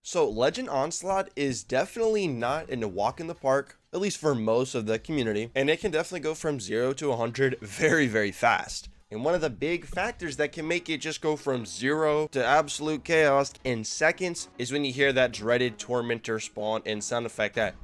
So Legend Onslaught is definitely not a walk in the park, at least for most of the community, and it can definitely go from 0 to 100 very, very fast. And one of the big factors that can make it just go from 0 to absolute chaos in seconds is when you hear that dreaded Tormentor spawn and sound effect that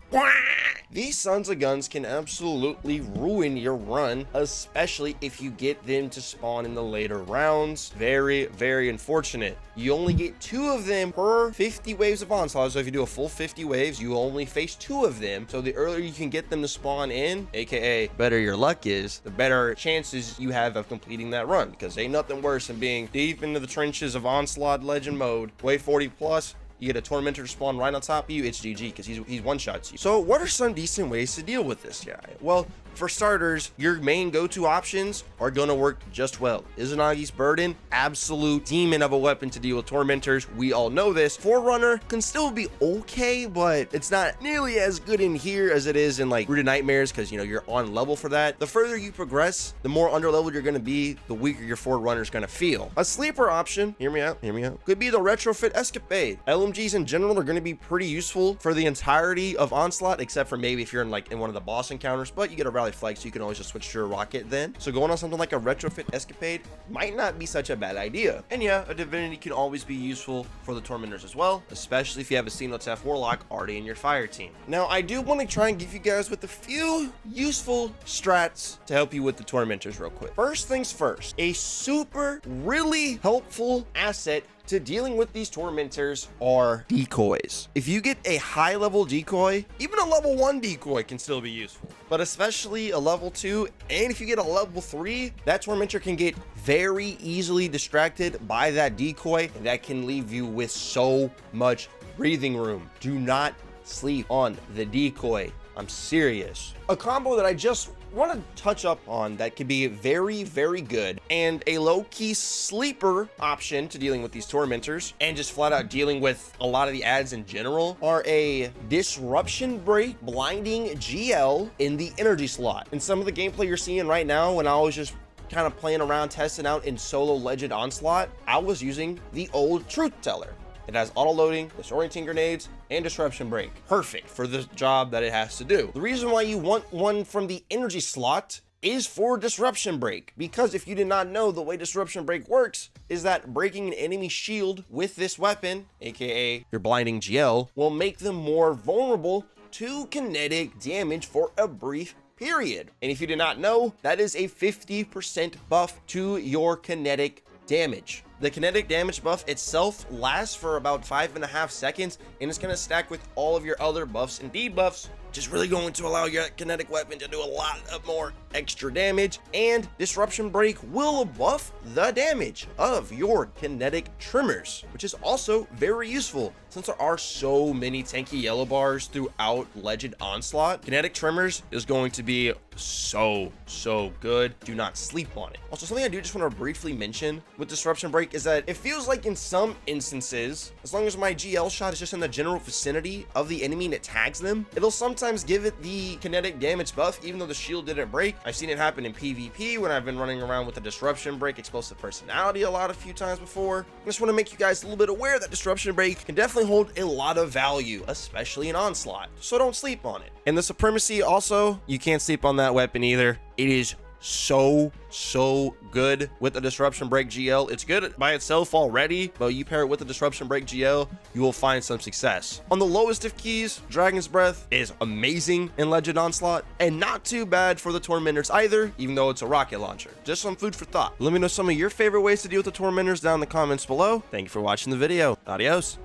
these sons of guns can absolutely ruin your run, especially if you get them to spawn in the later rounds. Very, very unfortunate. You only get 2 of them per 50 waves of onslaught. So if you do a full 50 waves, you only face 2 of them. So the earlier you can get them to spawn in, aka better your luck is, the better chances you have of completing that run, because ain't nothing worse than being deep into the trenches of onslaught legend mode, wave 40 plus. You get a Tormentor to spawn right on top of you, it's GG, because he's one-shots you. So what are some decent ways to deal with this guy? Well, for starters, your main go-to options are going to work just well. Izanagi's Burden, absolute demon of a weapon to deal with Tormentors. We all know this. Forerunner can still be okay, but it's not nearly as good in here as it is in like Rooted Nightmares, because, you know, you're on level for that. The further you progress, the more underleveled you're going to be, the weaker your Forerunner is going to feel. A sleeper option, hear me out, could be the Retrofit Escapade. LMGs in general are going to be pretty useful for the entirety of Onslaught, except for maybe if you're in one of the boss encounters, but you get a rally flag, so you can always just switch to a rocket then. So going on something like a Retrofit Escapade might not be such a bad idea. And yeah, a Divinity can always be useful for the Tormentors as well, especially if you have a Xenotef Warlock already in your fire team. Now, I do want to try and give you guys with a few useful strats to help you with the Tormentors real quick. First things first, a super really helpful asset to dealing with these Tormentors are decoys. If you get a high level decoy, even a level 1 decoy can still be useful, but especially a level 2, and if you get a level 3, that Tormentor can get very easily distracted by that decoy, and that can leave you with so much breathing room. Do not sleep on the decoy. I'm serious. A combo that I just want to touch up on that could be very, very good and a low-key sleeper option to dealing with these Tormentors and just flat out dealing with a lot of the ads in general are a Disruption Break blinding GL in the energy slot. In some of the gameplay you're seeing right now, when I was just kind of playing around, testing out in solo Legend Onslaught, I was using the old Truth Teller. It has auto-loading, disorienting grenades, and disruption break. Perfect for the job that it has to do. The reason why you want one from the energy slot is for disruption break, because if you did not know, the way disruption break works is that breaking an enemy shield with this weapon, aka your blinding GL, will make them more vulnerable to kinetic damage for a brief period. And if you did not know, that is a 50% buff to your kinetic damage. The kinetic damage buff itself lasts for about 5.5 seconds, and it's going to stack with all of your other buffs and debuffs, which is really going to allow your kinetic weapon to do a lot of more extra damage. And disruption break will buff the damage of your kinetic tremors, which is also very useful since there are so many tanky yellow bars throughout Legend Onslaught. Kinetic tremors is going to be so good. Do not sleep on it. Also, something I do just want to briefly mention with disruption break is that it feels like in some instances, as long as my GL shot is just in the general vicinity of the enemy and it tags them, it'll sometimes give it the kinetic damage buff even though the shield didn't break. I've seen it happen in PvP when I've been running around with the disruption break explosive personality a few times before. I just want to make you guys a little bit aware that disruption break can definitely hold a lot of value, especially in Onslaught, so don't sleep on it. And the supremacy also, you can't sleep on that weapon either. It is so good with the disruption break GL. It's good by itself already, but you pair it with the disruption break GL, you will find some success. On the lowest of keys, Dragon's Breath is amazing in Legend Onslaught and not too bad for the Tormentors either, even though it's a rocket launcher. Just some food for thought. Let me know some of your favorite ways to deal with the Tormentors down in the comments below. Thank you for watching the video. Adios.